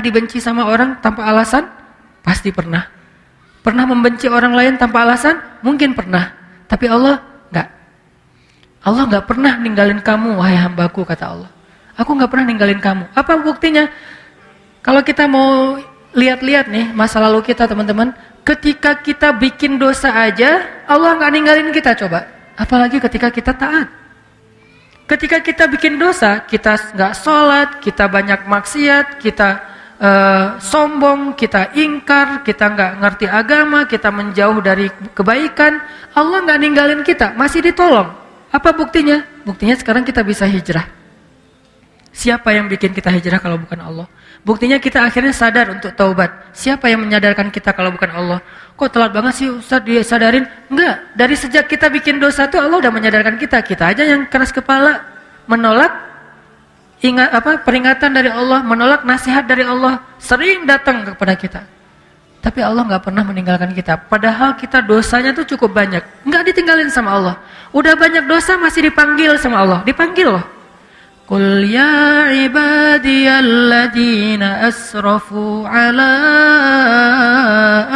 Pernah dibenci sama orang tanpa alasan? Pasti pernah. Pernah membenci orang lain tanpa alasan? Mungkin pernah. Tapi Allah enggak. Allah enggak pernah ninggalin kamu, wahai hambaku, kata Allah. Aku enggak pernah ninggalin kamu. Apa buktinya? Kalau kita mau lihat-lihat nih masa lalu kita, teman-teman, ketika kita bikin dosa aja, Allah enggak ninggalin kita, coba. Apalagi ketika kita taat. Ketika kita bikin dosa, kita enggak sholat, kita banyak maksiat, kita sombong, kita ingkar, kita nggak ngerti agama, kita menjauh dari kebaikan, Allah nggak ninggalin kita, masih ditolong. Apa buktinya? Buktinya sekarang kita bisa hijrah. Siapa yang bikin kita hijrah kalau bukan Allah? Buktinya kita akhirnya sadar untuk taubat. Siapa yang menyadarkan kita kalau bukan Allah? Kok telat banget sih Ustaz disadarin? Enggak, dari sejak kita bikin dosa tuh Allah udah menyadarkan kita. Kita aja yang keras kepala, menolak peringatan dari Allah, menolak nasihat dari Allah, sering datang kepada kita. Tapi Allah nggak pernah meninggalkan kita. Padahal kita dosanya tuh cukup banyak, nggak ditinggalin sama Allah. Udah banyak dosa masih dipanggil sama Allah, dipanggil loh. Qul ya ibadiyalladzina asrafu ala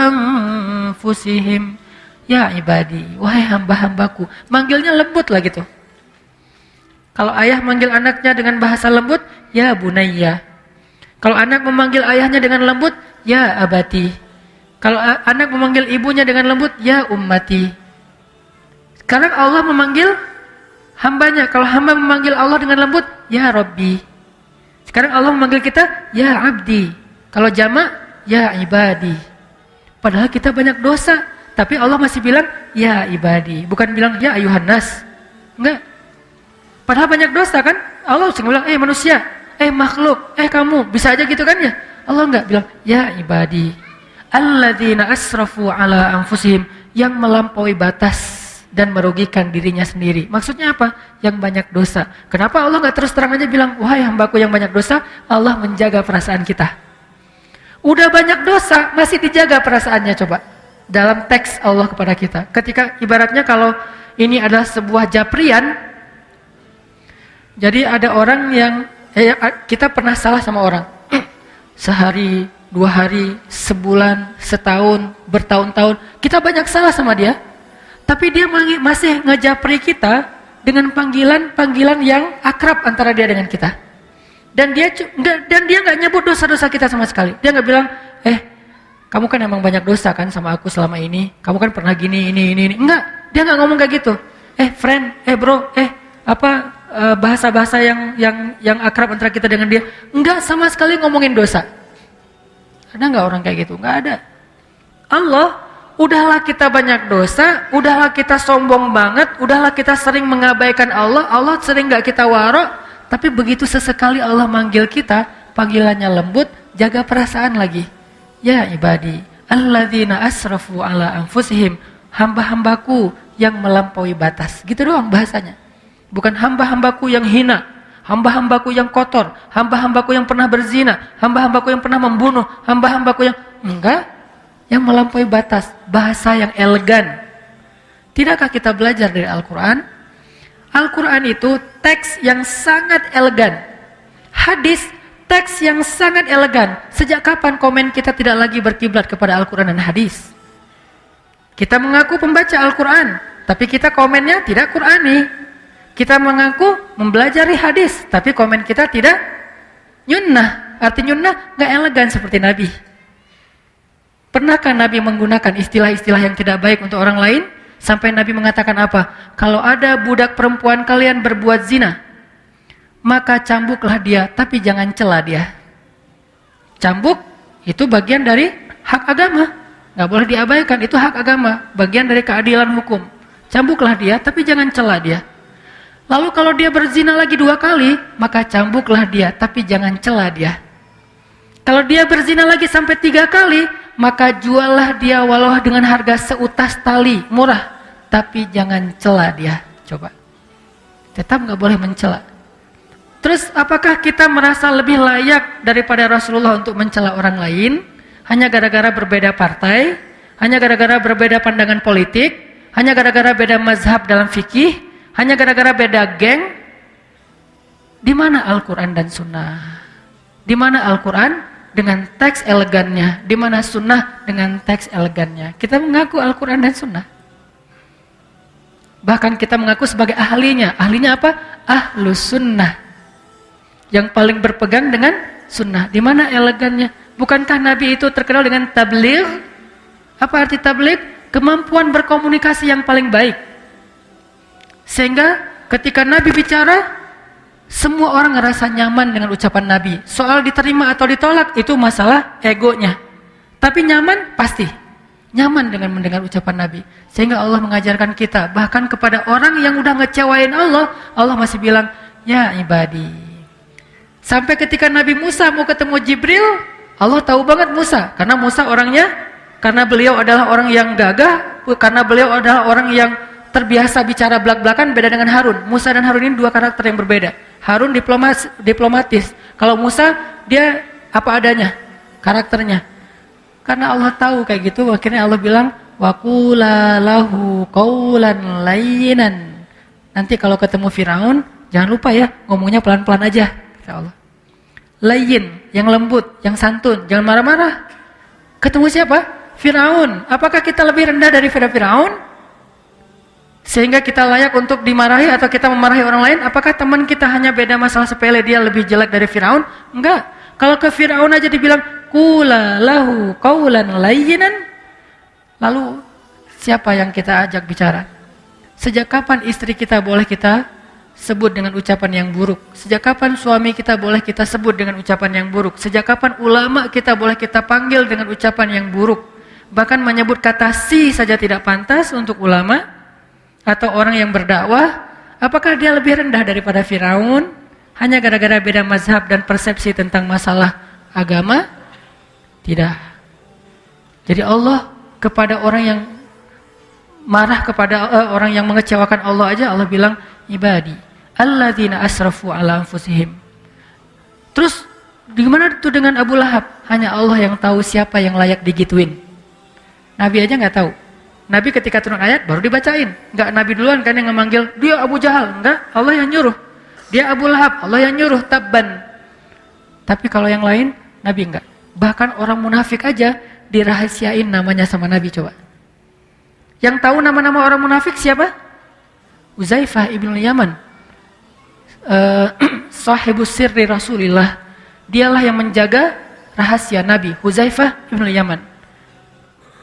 anfusihim. Ya ibadi, wahai hamba-hambaku. Manggilnya lembut lah gitu. Kalau ayah manggil anaknya dengan bahasa lembut, ya bunayya. Kalau anak memanggil ayahnya dengan lembut, ya abati. Kalau anak memanggil ibunya dengan lembut, ya ummati. Sekarang Allah memanggil hambanya. Kalau hamba memanggil Allah dengan lembut, ya Rabbi. Sekarang Allah memanggil kita, ya abdi. Kalau jamak, ya ibadi. Padahal kita banyak dosa, tapi Allah masih bilang, ya ibadi. Bukan bilang, ya ayuhan nas. Enggak. Padahal banyak dosa kan? Allah sering bilang, manusia, makhluk, kamu, bisa aja gitu kan ya? Allah enggak bilang, ya ibadi, alladzina asrafu ala anfusihim, yang melampaui batas dan merugikan dirinya sendiri. Maksudnya apa? Yang banyak dosa. Kenapa Allah enggak terus terang aja bilang, wahai hambaku yang banyak dosa? Allah menjaga perasaan kita. Udah banyak dosa, masih dijaga perasaannya, coba. Dalam teks Allah kepada kita. Ketika ibaratnya kalau ini adalah sebuah japrian, jadi ada orang yang kita pernah salah sama orang. Sehari, 2 hari, sebulan, setahun, bertahun-tahun, kita banyak salah sama dia. Tapi dia masih ngejapri kita dengan panggilan yang akrab antara dia dengan kita. Dan dia nggak nyebut dosa-dosa kita sama sekali. Dia nggak bilang, kamu kan emang banyak dosa kan sama aku selama ini. Kamu kan pernah gini, ini. Enggak, dia nggak ngomong kayak gitu. Friend, bro, bahasa-bahasa yang akrab antara kita dengan dia, enggak sama sekali ngomongin dosa. Ada enggak orang kayak gitu? Enggak ada. Allah, udahlah kita banyak dosa, udahlah kita sombong banget, udahlah kita sering mengabaikan Allah, Allah sering enggak kita warok, tapi begitu sesekali Allah manggil kita, panggilannya lembut, jaga perasaan lagi. Ya ibadi, alladzina asrafu ala anfusihim, hamba-hambaku yang melampaui batas. Gitu doang bahasanya. Bukan hamba-hambaku yang hina, hamba-hambaku yang kotor, hamba-hambaku yang pernah berzina, hamba-hambaku yang pernah membunuh, hamba-hambaku yang enggak, yang melampaui batas, bahasa yang elegan. Tidakkah kita belajar dari Al-Quran? Al-Quran itu teks yang sangat elegan. Hadis, teks yang sangat elegan. Sejak kapan komen kita tidak lagi berkiblat kepada Al-Quran dan hadis? Kita mengaku pembaca Al-Quran, tapi kita komennya tidak Qurani. Kita mengaku mempelajari hadis, tapi komen kita tidak nyunnah. Arti nyunnah gak elegan seperti Nabi. Pernahkah Nabi menggunakan istilah-istilah yang tidak baik untuk orang lain? Sampai Nabi mengatakan apa? Kalau ada budak perempuan kalian berbuat zina, maka cambuklah dia, tapi jangan cela dia. Cambuk itu bagian dari hak agama. Gak boleh diabaikan, itu hak agama. Bagian dari keadilan hukum. Cambuklah dia, tapi jangan cela dia. Lalu kalau dia berzina lagi 2 kali, maka cambuklah dia, tapi jangan cela dia. Kalau dia berzina lagi sampai 3 kali, maka juallah dia walau dengan harga seutas tali, murah, tapi jangan cela dia. Coba, tetap nggak boleh mencela. Terus apakah kita merasa lebih layak daripada Rasulullah untuk mencela orang lain? Hanya gara-gara berbeda partai, hanya gara-gara berbeda pandangan politik, hanya gara-gara beda mazhab dalam fikih, hanya gara-gara beda geng? Di mana Al-Quran dan Sunnah? Di mana Al-Quran dengan teks elegannya, di mana sunnah dengan teks elegannya. Kita mengaku Al-Quran dan sunnah. Bahkan kita mengaku sebagai ahlinya. Ahlinya apa? Ahlus sunnah. Yang paling berpegang dengan sunnah. Di mana elegannya? Bukankah Nabi itu terkenal dengan tabligh? Apa arti tabligh? Kemampuan berkomunikasi yang paling baik. Sehingga ketika Nabi bicara, semua orang ngerasa nyaman dengan ucapan Nabi. Soal diterima atau ditolak itu masalah egonya. Tapi nyaman pasti. Nyaman dengan mendengar ucapan Nabi. Sehingga Allah mengajarkan kita, bahkan kepada orang yang udah ngecewain Allah, Allah masih bilang, ya ibadi. Sampai ketika Nabi Musa mau ketemu Jibril, Allah tahu banget Musa. Karena Musa orangnya, karena beliau adalah orang yang gagah, karena beliau adalah orang yang terbiasa bicara belak-belakan, beda dengan Harun. Musa dan Harun ini dua karakter yang berbeda. Harun diplomatis. Kalau Musa, dia apa adanya karakternya. Karena Allah tahu kayak gitu, akhirnya Allah bilang, wa qula lahu qawlan layyinan. Nanti kalau ketemu Firaun, jangan lupa ya, ngomongnya pelan-pelan aja, kata Allah. Layyin, yang lembut, yang santun, jangan marah-marah. Ketemu siapa? Firaun. Apakah kita lebih rendah daripada Firaun? Sehingga kita layak untuk dimarahi atau kita memarahi orang lain? Apakah teman kita hanya beda masalah sepele, dia lebih jelek dari Firaun? Enggak. Kalau ke Firaun aja dibilang qula lahu qawlan layyinan, lalu siapa yang kita ajak bicara? Sejak kapan istri kita boleh kita sebut dengan ucapan yang buruk? Sejak kapan suami kita boleh kita sebut dengan ucapan yang buruk? Sejak kapan ulama kita boleh kita panggil dengan ucapan yang buruk? Bahkan menyebut kata si saja tidak pantas untuk ulama atau orang yang berdakwah. Apakah dia lebih rendah daripada Firaun hanya gara-gara beda mazhab dan persepsi tentang masalah agama? Tidak. Jadi Allah kepada orang yang marah, kepada orang yang mengecewakan Allah aja, Allah bilang ibadi alladzina asrafu ala anfusihim. Terus gimana itu dengan Abu Lahab? Hanya Allah yang tahu siapa yang layak digituin. Nabi aja nggak tahu. Nabi ketika turun ayat baru dibacain. Enggak Nabi duluan kan yang memanggil, dia Abu Jahal. Enggak, Allah yang nyuruh. Dia Abu Lahab, Allah yang nyuruh, tabban. Tapi kalau yang lain, Nabi enggak. Bahkan orang munafik aja dirahasiain namanya sama Nabi, coba. Yang tahu nama-nama orang munafik siapa? Huzaifah ibn Yaman. Sahibus sirri Rasulillah. Dialah yang menjaga rahasia Nabi, Huzaifah ibn Yaman.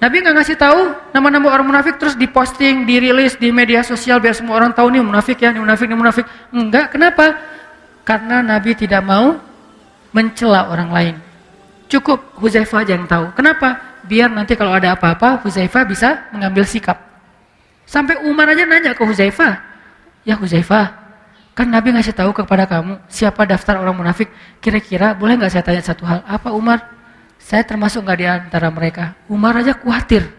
Nabi nggak ngasih tahu nama-nama orang munafik terus diposting, dirilis di media sosial biar semua orang tahu nih munafik ya, nih munafik, nih munafik. Enggak, kenapa? Karena Nabi tidak mau mencela orang lain. Cukup Huzaifah aja yang tahu. Kenapa? Biar nanti kalau ada apa-apa Huzaifah bisa mengambil sikap. Sampai Umar aja nanya ke Huzaifah, ya Huzaifah, kan Nabi ngasih tahu kepada kamu siapa daftar orang munafik. Kira-kira boleh nggak saya tanya satu hal? Apa Umar? Saya termasuk nggak di antara mereka? Umar aja khawatir.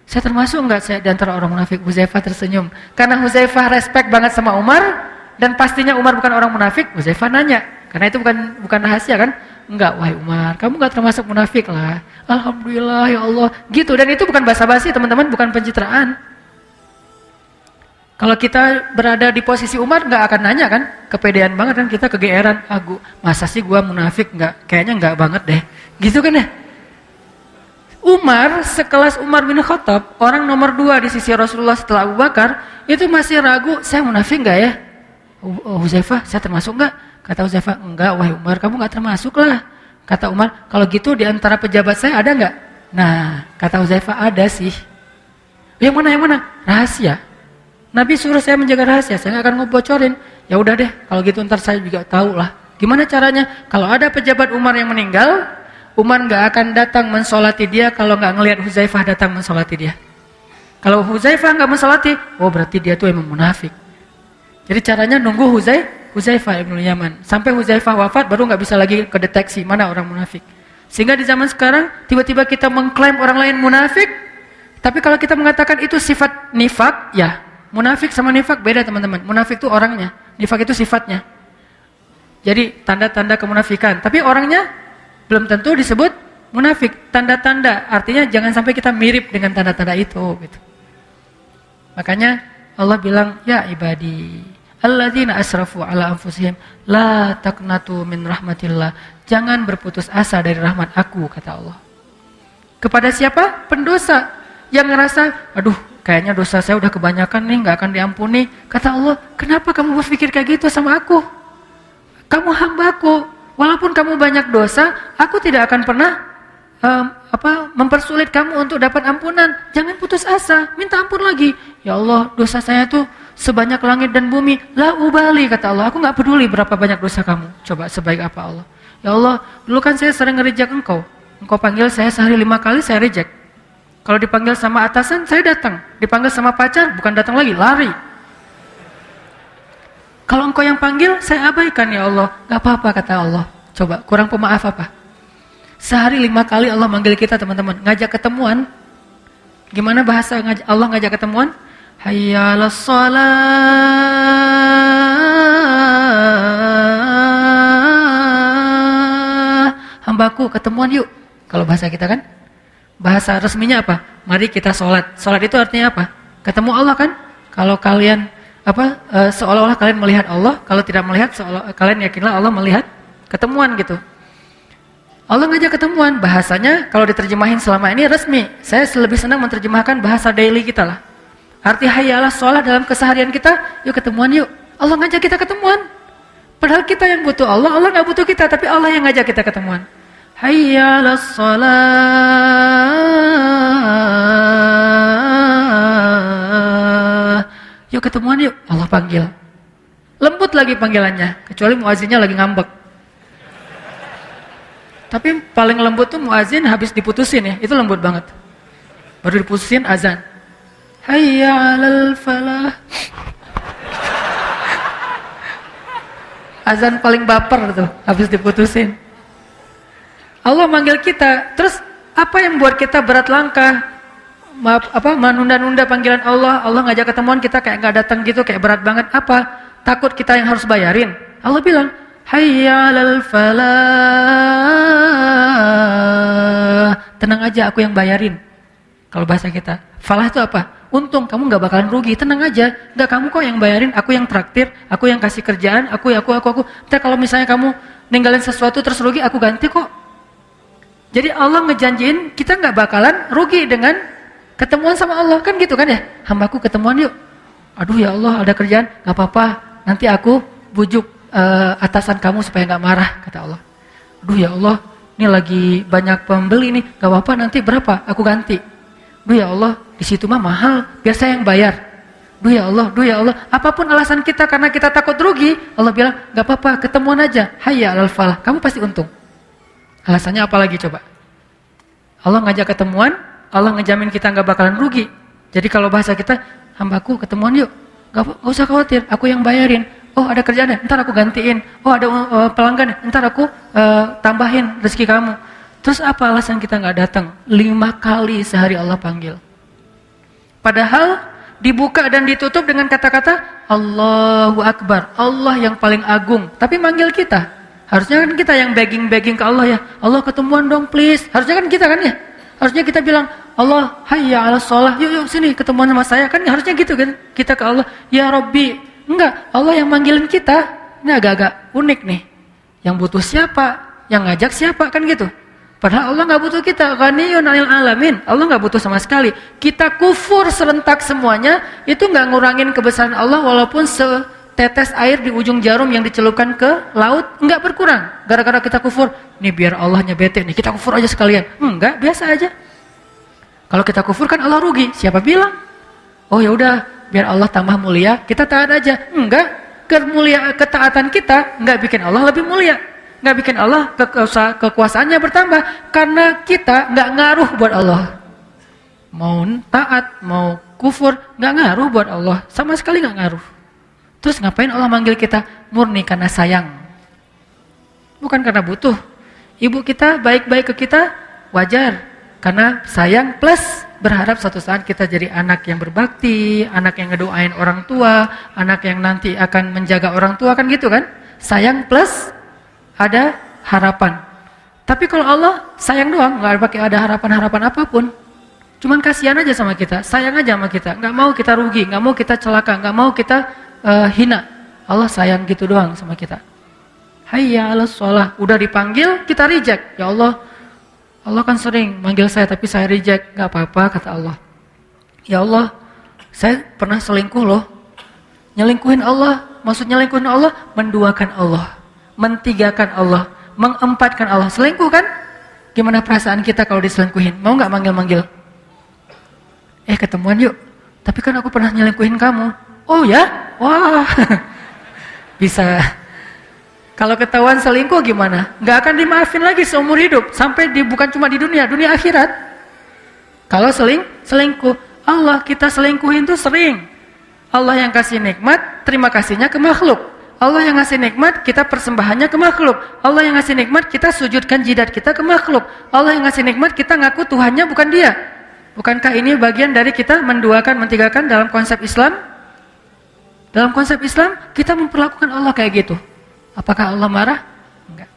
Saya termasuk nggak saya di antara orang munafik? Huzaifah tersenyum. Karena Huzaifah respect banget sama Umar dan pastinya Umar bukan orang munafik. Huzaifah nanya. Karena itu bukan rahasia kan? Enggak, wahai Umar, kamu nggak termasuk munafik lah. Alhamdulillah ya Allah. Gitu, dan itu bukan basa-basi teman-teman, bukan pencitraan. Kalau kita berada di posisi Umar nggak akan nanya kan? Kepedean banget kan, kita kegeeran. Masa sih gua munafik? Nggak, kayaknya nggak banget deh. Gitu kan ya? Umar, sekelas Umar bin Khattab, orang nomor 2 di sisi Rasulullah setelah Abu Bakar, itu masih ragu, saya munafik nggak ya? Huzaifah, saya termasuk nggak? Kata Huzaifah, enggak, wahai Umar, kamu nggak termasuk lah. Kata Umar, kalau gitu di antara pejabat saya ada nggak? Nah, kata Huzaifah, ada sih. Yang mana, yang mana? Rahasia. Nabi suruh saya menjaga rahasia, saya nggak akan ngebocorin. Ya udah deh, kalau gitu ntar saya juga tahu lah. Gimana caranya? Kalau ada pejabat Umar yang meninggal, Umar nggak akan datang mensolati dia kalau nggak ngelihat Huzaifah datang mensolati dia. Kalau Huzaifah nggak mensolati, oh berarti dia tuh emang munafik. Jadi caranya nunggu Huzaifah ibn Yaman sampai Huzaifah wafat baru nggak bisa lagi kedeteksi mana orang munafik. Sehingga di zaman sekarang tiba-tiba kita mengklaim orang lain munafik, tapi kalau kita mengatakan itu sifat nifak, ya munafik sama nifak beda teman-teman. Munafik itu orangnya, nifak itu sifatnya. Jadi tanda-tanda kemunafikan, tapi orangnya belum tentu disebut munafik. Tanda-tanda artinya jangan sampai kita mirip dengan tanda-tanda itu gitu. Makanya Allah bilang ya ibadi alladzina asrafu ala anfusihim la taqnatu min rahmatillah. jangan berputus asa dari rahmat aku, kata Allah. Kepada siapa? Pendosa yang ngerasa, aduh kayaknya dosa saya udah kebanyakan nih, gak akan diampuni. Kata Allah, kenapa kamu berpikir kayak gitu sama aku? Kamu hambaku, walaupun kamu banyak dosa, aku tidak akan pernah mempersulit kamu untuk dapat ampunan. Jangan putus asa, minta ampun lagi. Ya Allah, dosa saya tuh sebanyak langit dan bumi. La ubali, kata Allah, aku gak peduli berapa banyak dosa kamu. Coba sebaik apa Allah. Ya Allah, dulu kan saya sering nge-reject engkau. Engkau panggil saya sehari 5 kali, saya reject. Kalau dipanggil sama atasan, saya datang. Dipanggil sama pacar, bukan datang lagi, lari. Kalau engkau yang panggil, saya abaikan ya Allah. Gak apa-apa, kata Allah. Coba, kurang pemaaf apa? Sehari 5 kali Allah manggil kita, teman-teman. Ngajak ketemuan. Gimana bahasa Allah ngajak ketemuan? Hayya 'alas shalah. Hambaku, ketemuan yuk. Kalau bahasa kita kan? Bahasa resminya apa? Mari kita sholat. Sholat itu artinya apa? Ketemu Allah kan? Kalau kalian seolah-olah kalian melihat Allah, kalau tidak melihat, kalian yakinlah Allah melihat. Ketemuan gitu. Allah ngajak ketemuan, bahasanya kalau diterjemahin selama ini resmi. Saya lebih senang menerjemahkan bahasa daily kita lah. Arti hayya 'alas shalah dalam keseharian kita, yuk ketemuan yuk. Allah ngajak kita ketemuan. Padahal kita yang butuh Allah, Allah gak butuh kita, tapi Allah yang ngajak kita ketemuan. Hayya 'alas shalah. Yuk ketemuan yuk, Allah panggil. Lembut lagi panggilannya, kecuali muazinnya lagi ngambek. Tapi paling lembut tuh muazin habis diputusin ya, itu lembut banget. Baru diputusin azan. Hayya 'alal falah. Azan paling baper tuh habis diputusin. Allah manggil kita, terus apa yang buat kita berat langkah? Menunda-nunda panggilan Allah. Allah ngajak ketemuan kita kayak nggak datang gitu, kayak berat banget. Apa? Takut kita yang harus bayarin. Allah bilang, hayya 'alal falah. Tenang aja, aku yang bayarin. Kalau bahasa kita, falah itu apa? Untung, kamu nggak bakalan rugi. Tenang aja, nggak kamu kok yang bayarin, aku yang traktir, aku yang kasih kerjaan, aku. Ntar kalau misalnya kamu ninggalin sesuatu terus rugi, aku ganti kok. Jadi Allah ngejanjiin kita nggak bakalan rugi dengan ketemuan sama Allah, kan gitu kan ya? Hambaku ketemuan yuk. Aduh ya Allah, ada kerjaan, nggak apa-apa. Nanti aku bujuk atasan kamu supaya nggak marah, kata Allah. Aduh ya Allah, ini lagi banyak pembeli nih, nggak apa-apa, nanti berapa? Aku ganti. Duh ya Allah, di situ mah mahal, biar saya yang bayar. Duh ya Allah, apapun alasan kita karena kita takut rugi, Allah bilang nggak apa-apa, ketemuan aja. Hayya 'alal falah, kamu pasti untung. Alasannya apa lagi coba? Allah ngajak ketemuan, Allah ngejamin kita nggak bakalan rugi. Jadi kalau bahasa kita, hambaku ketemuan yuk, nggak usah khawatir, aku yang bayarin. Oh ada kerjaan ya, ntar aku gantiin. Oh ada pelanggan ya, ntar aku tambahin rezeki kamu. Terus apa alasan kita nggak datang? 5 kali sehari Allah panggil. Padahal dibuka dan ditutup dengan kata-kata Allahu Akbar, Allah yang paling agung. Tapi manggil kita. Harusnya kan kita yang begging ke Allah ya. Allah ketemuan dong please. Harusnya kan kita kan ya. Harusnya kita bilang Allah hayya 'alas shalah. Yuk sini ketemuan sama saya. Kan harusnya gitu kan. Kita ke Allah, ya Rabbi. Enggak, Allah yang manggilin kita. Ini agak-agak unik nih. Yang butuh siapa? Yang ngajak siapa? Kan gitu. Padahal Allah nggak butuh kita. Ghaniyun 'anil alamin. Allah nggak butuh sama sekali. Kita kufur serentak semuanya, itu nggak ngurangin kebesaran Allah walaupun setetes air di ujung jarum yang dicelupkan ke laut, nggak berkurang. Gara-gara kita kufur, nih biar Allahnya bete nih, kita kufur aja sekalian. Enggak, biasa aja. Kalau kita kufur kan Allah rugi. Siapa bilang? Oh ya udah, biar Allah tambah mulia, kita taat aja. Enggak, ketaatan kita nggak bikin Allah lebih mulia. Nggak bikin Allah kekuasaannya bertambah, karena kita nggak ngaruh buat Allah. Mau taat, mau kufur, nggak ngaruh buat Allah, sama sekali nggak ngaruh. Terus ngapain Allah manggil kita? Murni karena sayang, bukan karena butuh. Ibu kita baik-baik ke kita, wajar, karena sayang plus berharap suatu saat kita jadi anak yang berbakti, anak yang ngedoain orang tua, anak yang nanti akan menjaga orang tua, kan gitu kan? Sayang plus ada harapan. Tapi kalau Allah sayang doang, nggak pakai ada harapan-harapan apapun. Cuman kasihan aja sama kita, sayang aja sama kita, nggak mau kita rugi, nggak mau kita celaka, nggak mau kita hina. Allah sayang gitu doang sama kita. hayya 'alas shalah. Udah dipanggil, kita reject. Ya Allah, Allah kan sering manggil saya tapi saya reject. Gak apa-apa kata Allah. Ya Allah, saya pernah selingkuh loh. Nyelingkuhin Allah, maksud nyelingkuhin Allah, menduakan Allah, mentigakan Allah, mengempatkan Allah. Selingkuh kan? Gimana perasaan kita kalau diselingkuhin? Mau gak manggil-manggil? Ketemuan yuk. Tapi kan aku pernah nyelingkuhin kamu. Oh ya? Wah. Bisa. Kalau ketahuan selingkuh gimana? Gak akan dimaafin lagi seumur hidup. Sampai bukan cuma di dunia akhirat. Kalau selingkuh, Allah kita selingkuhin tuh sering. Allah yang kasih nikmat, terima kasihnya ke makhluk. Allah yang ngasih nikmat, kita persembahannya ke makhluk. Allah yang ngasih nikmat, kita sujudkan jidat kita ke makhluk. Allah yang ngasih nikmat, kita ngaku Tuhannya bukan dia. Bukankah ini bagian dari kita menduakan, mentigakan dalam konsep Islam? Dalam konsep Islam, kita memperlakukan Allah kayak gitu. Apakah Allah marah? Enggak.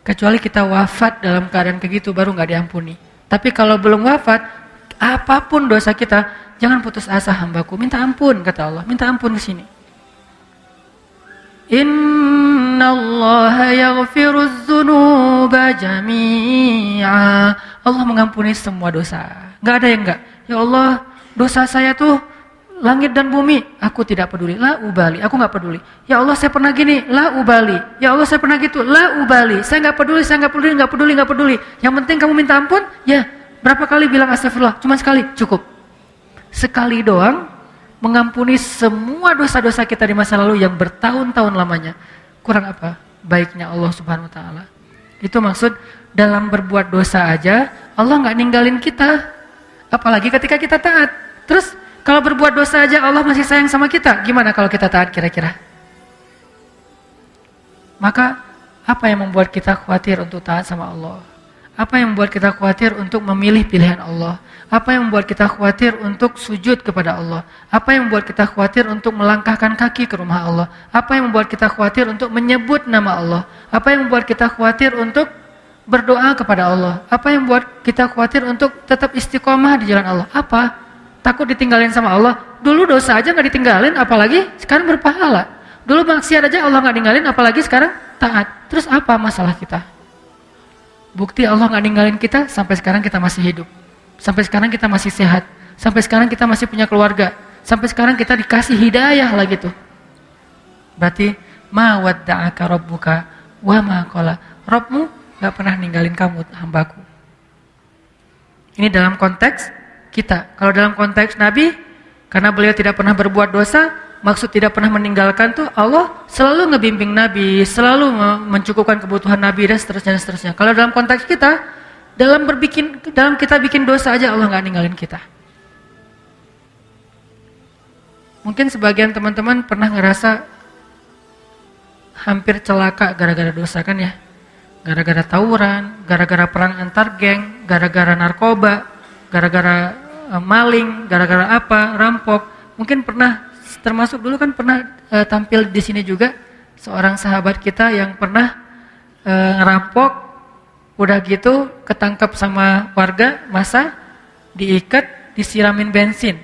Kecuali kita wafat dalam keadaan kayak gitu, baru nggak diampuni. Tapi kalau belum wafat, apapun dosa kita, jangan putus asa hambaku, minta ampun kata Allah, minta ampun di sini. Innallaha yaghfirudz dzunuba jami'a. Allah mengampuni semua dosa. Enggak ada yang enggak. Ya Allah, dosa saya tuh langit dan bumi, aku tidak peduli. La ubali, aku enggak peduli. Ya Allah, saya pernah gini, la ubali. Ya Allah, saya pernah gitu, la ubali. Saya enggak peduli, enggak peduli. Yang penting kamu minta ampun, ya. Berapa kali bilang astagfirullah? Cuma sekali, cukup. Sekali doang mengampuni semua dosa-dosa kita di masa lalu yang bertahun-tahun lamanya. Kurang apa? Baiknya Allah Subhanahu wa taala. Itu maksud dalam berbuat dosa aja Allah nggak ninggalin kita. Apalagi ketika kita taat. Terus kalau berbuat dosa aja Allah masih sayang sama kita. Gimana kalau kita taat kira-kira? Maka apa yang membuat kita khawatir untuk taat sama Allah? Apa yang membuat kita khawatir untuk memilih pilihan Allah? Apa yang membuat kita khawatir untuk sujud kepada Allah? Apa yang membuat kita khawatir untuk melangkahkan kaki ke rumah Allah? Apa yang membuat kita khawatir untuk menyebut nama Allah? Apa yang membuat kita khawatir untuk berdoa kepada Allah? Apa yang membuat kita khawatir untuk tetap istiqomah di jalan Allah? Apa? Takut ditinggalin sama Allah? Dulu dosa aja gak ditinggalin, apalagi sekarang berpahala. Dulu maksiat aja Allah gak ninggalin, apalagi sekarang taat. Terus apa masalah kita? Bukti Allah gak ninggalin kita, sampai sekarang kita masih hidup. Sampai sekarang kita masih sehat. Sampai sekarang kita masih punya keluarga. Sampai sekarang kita dikasih hidayah lagi tuh. Berarti, ma wadda'aka rabbuka wa ma qala. Rabbmu gak pernah ninggalin kamu, hambaku. Ini dalam konteks kita. Kalau dalam konteks Nabi, karena beliau tidak pernah berbuat dosa, maksud tidak pernah meninggalkan tuh Allah selalu ngebimbing Nabi, selalu mencukupkan kebutuhan Nabi dan seterusnya. Kalau dalam konteks kita, dalam kita bikin dosa aja Allah nggak ninggalin kita. Mungkin sebagian teman-teman pernah ngerasa hampir celaka gara-gara dosa kan ya? Gara-gara tawuran, gara-gara perang antar geng, gara-gara narkoba, gara-gara maling, gara-gara apa, rampok. Mungkin pernah. Termasuk dulu kan pernah tampil di sini juga seorang sahabat kita yang pernah ngerampok, udah gitu ketangkap sama warga masa, diikat, disiramin bensin,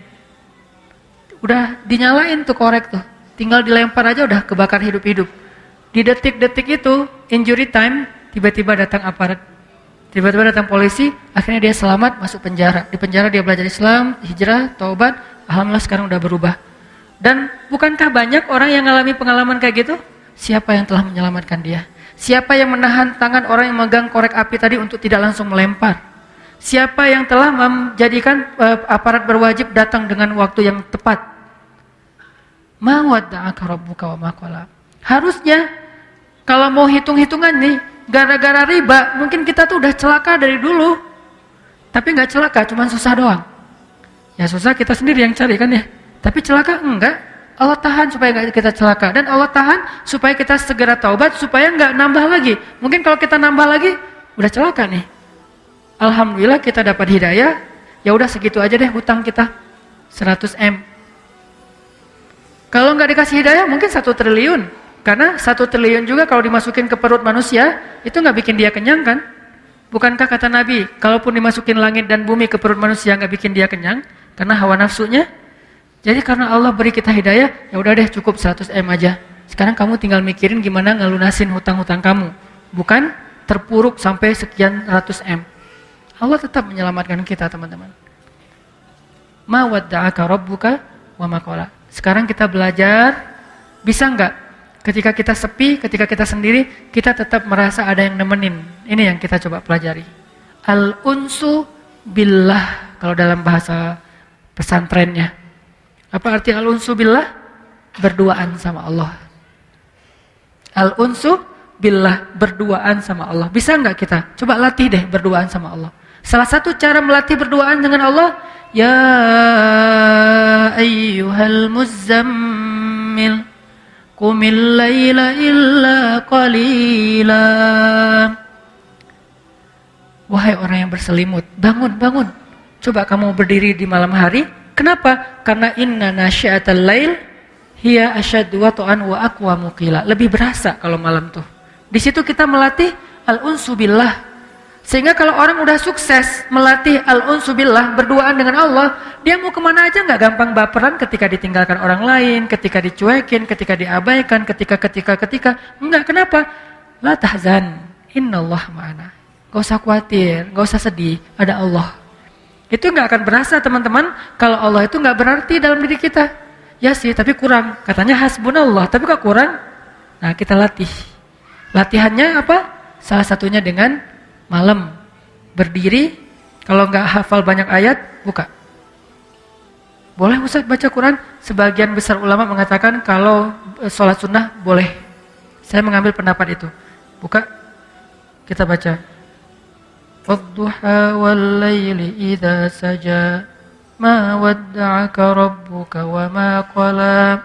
udah dinyalain tuh korek tuh, tinggal dilempar aja udah kebakar hidup-hidup. Di detik-detik itu injury time, tiba-tiba datang aparat, tiba-tiba datang polisi, akhirnya dia selamat masuk penjara. Di penjara dia belajar Islam, hijrah, taubat, alhamdulillah sekarang udah berubah. Dan bukankah banyak orang yang mengalami pengalaman kayak gitu? Siapa yang telah menyelamatkan dia? Siapa yang menahan tangan orang yang memegang korek api tadi untuk tidak langsung melempar? Siapa yang telah menjadikan aparat berwajib datang dengan waktu yang tepat? Ma wadda'aka rabbuka wa ma qala. Harusnya kalau mau hitung-hitungan nih, gara-gara riba, mungkin kita tuh udah celaka dari dulu. Tapi nggak celaka, cuma susah doang. Ya susah kita sendiri yang cari kan ya. Tapi celaka enggak, Allah tahan supaya enggak kita celaka. Dan Allah tahan supaya kita segera taubat, supaya enggak nambah lagi. Mungkin kalau kita nambah lagi, udah celaka nih. Alhamdulillah kita dapat hidayah, ya udah segitu aja deh hutang kita, 100 M. Kalau enggak dikasih hidayah, mungkin 1 triliun. Karena 1 triliun juga kalau dimasukin ke perut manusia, itu enggak bikin dia kenyang kan? Bukankah kata Nabi, kalaupun dimasukin langit dan bumi ke perut manusia enggak bikin dia kenyang, karena hawa nafsunya. Jadi karena Allah beri kita hidayah, ya udah deh cukup 100 M aja. Sekarang Sekarang kamu tinggal mikirin gimana ngelunasin hutang-hutang kamu, bukan terpuruk sampai sekian ratus M. Allah tetap menyelamatkan kita, teman-teman. Ma wadda'aka rabbuka wa ma qala. Sekarang kita belajar, bisa enggak ketika kita sepi, ketika kita sendiri, kita tetap merasa ada yang nemenin. Ini yang kita coba pelajari. Al-unsu billah, kalau dalam bahasa pesantrennya. Apa arti al-unsu billah? Berduaan sama Allah. Al-unsu billah, berduaan sama Allah. Bisa enggak kita? Coba latih deh berduaan sama Allah. Salah satu cara melatih berduaan dengan Allah, ya ayyuhal muzzammil qumil laila illa qalila. Wahai orang yang berselimut, bangun, bangun. Coba kamu berdiri di malam hari. Kenapa? Karena inna nasyi'atal lail hiya asyaddu wat'an wa aqwamu qila. Lebih berasa kalau malam tuh. Di situ kita melatih al-unsu billah. Sehingga kalau orang udah sukses melatih al-unsu billah, berduaan dengan Allah, dia mau kemana aja nggak gampang baperan ketika ditinggalkan orang lain, ketika dicuekin, ketika diabaikan, ketika. Enggak, kenapa? La tahzan, innallah ma'ana. Gak usah khawatir, gak usah sedih, ada Allah. Itu nggak akan berasa, teman-teman, kalau Allah itu nggak berarti dalam diri kita. Ya sih, tapi kurang. Katanya hasbunallah, tapi kok kurang? Nah, kita latih. Latihannya apa? Salah satunya dengan malam berdiri, kalau nggak hafal banyak ayat, buka. Boleh Ustaz baca Quran? Sebagian besar ulama mengatakan kalau sholat sunnah boleh. Saya mengambil pendapat itu. Buka, kita baca. Wadduha wal layli idza saja ma wadda'aka rabbuka wa ma qala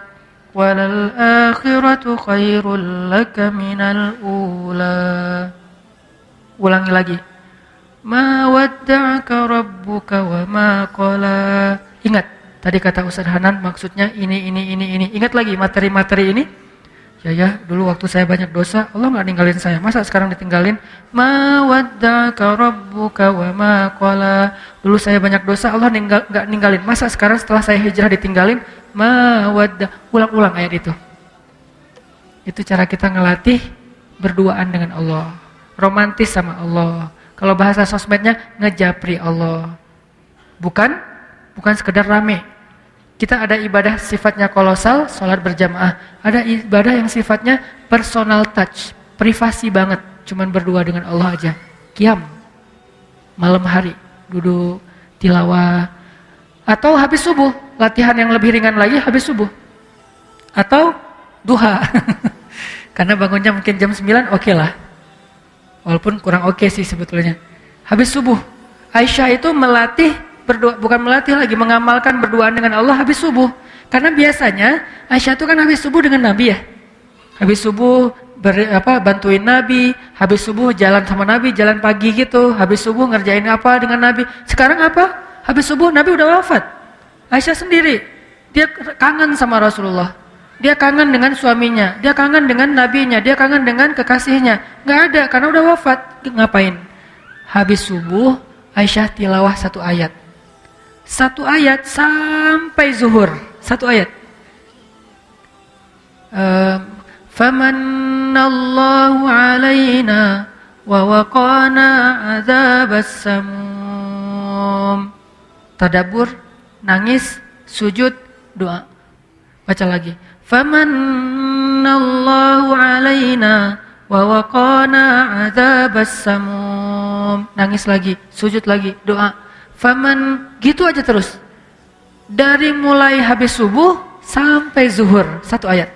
walal akhiratu khairul laka minal ula. Ulangi lagi. Ma wadda'aka rabbuka wa ma qala. Ingat, tadi kata Ustaz Hanan maksudnya ini. Ingat lagi materi-materi ini. Ya, dulu waktu saya banyak dosa, Allah enggak ninggalin saya. Masa sekarang ditinggalin? Ma wadda'aka rabbuka wa ma qala. Dulu saya banyak dosa, Allah enggak ninggalin. Masa sekarang setelah saya hijrah ditinggalin? Ma wadda. Ulang-ulang ayat itu. Itu cara kita ngelatih berduaan dengan Allah. Romantis sama Allah. Kalau bahasa sosmednya ngejapri Allah. Bukan sekedar rame. Kita ada ibadah sifatnya kolosal, sholat berjamaah. Ada ibadah yang sifatnya personal touch, privasi banget, cuman berdua dengan Allah aja. Qiyam, malam hari, duduk, tilawah. Atau habis subuh, latihan yang lebih ringan lagi habis subuh. Atau duha. Karena bangunnya mungkin jam 9, oke lah. Walaupun kurang oke sih sebetulnya. Habis subuh, Aisyah itu melatih berdoa, bukan melatih lagi, mengamalkan berduaan dengan Allah habis subuh. Karena biasanya Aisyah itu kan habis subuh dengan Nabi ya. Habis subuh bantuin Nabi, habis subuh jalan sama Nabi, jalan pagi gitu, habis subuh ngerjain apa dengan Nabi. Sekarang apa? Habis subuh Nabi udah wafat. Aisyah sendiri, dia kangen sama Rasulullah. Dia kangen dengan suaminya, dia kangen dengan nabinya, dia kangen dengan kekasihnya. Nggak ada, karena udah wafat. Ngapain? Habis subuh Aisyah tilawah satu ayat. Satu ayat sampai zuhur. Satu ayat. Famanallahu alaina wa waqana adzabas samum. Tadabbur, nangis, sujud, doa. Baca lagi. Famanallahu alaina wa waqana adzabas samum. Nangis lagi, sujud lagi, doa. Faman, gitu aja terus. Dari mulai habis subuh sampai zuhur, satu ayat.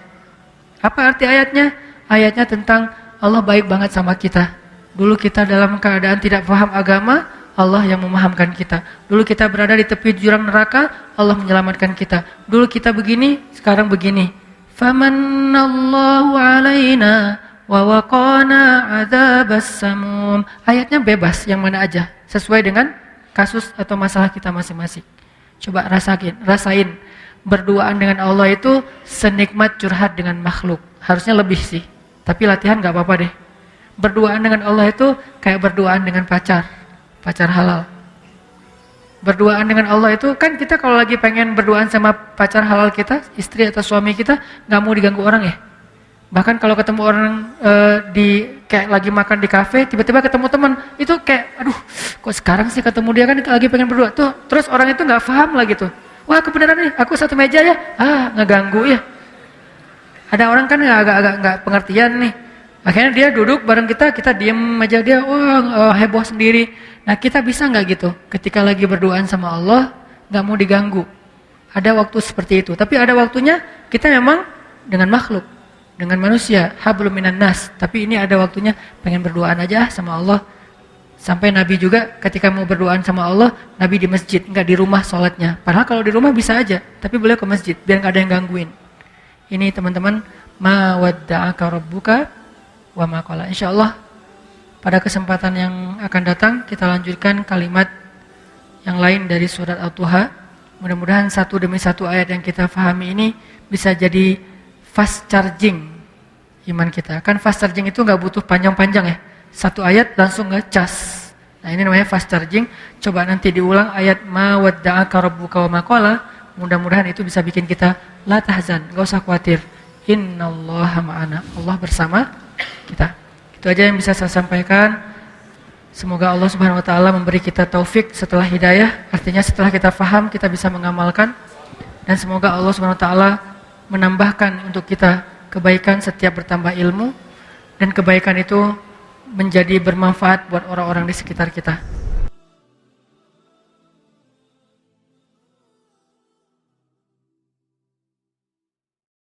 Apa arti ayatnya? Ayatnya tentang Allah baik banget sama kita. Dulu kita dalam keadaan tidak paham agama, Allah yang memahamkan kita. Dulu kita berada di tepi jurang neraka, Allah menyelamatkan kita. Dulu kita begini, sekarang begini. Famanallahu alaina wa waqana adzabas samum. Ayatnya bebas, yang mana aja, sesuai dengan kasus atau masalah kita masing-masing. Coba rasain berduaan dengan Allah itu senikmat curhat dengan makhluk. Harusnya lebih sih, tapi latihan gak apa-apa deh. Berduaan dengan Allah itu kayak berduaan dengan pacar halal. Berduaan dengan Allah itu kan kita kalau lagi pengen berduaan sama pacar halal kita, istri atau suami kita, gak mau diganggu orang ya. Bahkan kalau ketemu orang di kayak lagi makan di kafe, tiba-tiba ketemu teman, itu kayak, aduh, kok sekarang sih ketemu dia kan lagi pengen berdua tuh, terus orang itu nggak paham lagi tuh, wah kebenaran nih, aku satu meja ya, ngeganggu ya. Ada orang kan agak-agak nggak pengertian nih, akhirnya dia duduk bareng kita, kita diem aja dia, wah heboh sendiri. Nah kita bisa nggak gitu, ketika lagi berduaan sama Allah, nggak mau diganggu. Ada waktu seperti itu, tapi ada waktunya kita memang dengan makhluk. Dengan manusia, hablum minan nas. Tapi ini ada waktunya pengen berduaan aja sama Allah. Sampai Nabi juga ketika mau berduaan sama Allah, Nabi di masjid, nggak di rumah sholatnya. Padahal kalau di rumah bisa aja, tapi beliau ke masjid biar nggak ada yang gangguin. Ini teman-teman, ma wadda'aka rabbuka wa ma qala. Insyaallah pada kesempatan yang akan datang kita lanjutkan kalimat yang lain dari surat At-Tuha. Mudah-mudahan satu demi satu ayat yang kita fahami ini bisa jadi fast charging iman kita. Kan fast charging itu nggak butuh panjang-panjang ya. Satu ayat langsung ngecas. Nah ini namanya fast charging. Coba nanti diulang ayat ma wadda'aka rabbuka wa ma qala. Mudah-mudahan itu bisa bikin kita la tahzan, nggak usah khawatir. Innallaha ma'ana. Allah bersama kita. Itu aja yang bisa saya sampaikan. Semoga Allah Subhanahu wa taala memberi kita taufik setelah hidayah. Artinya setelah kita faham kita bisa mengamalkan. Dan semoga Allah Subhanahu wa taala menambahkan untuk kita kebaikan setiap bertambah ilmu, dan kebaikan itu menjadi bermanfaat buat orang-orang di sekitar kita.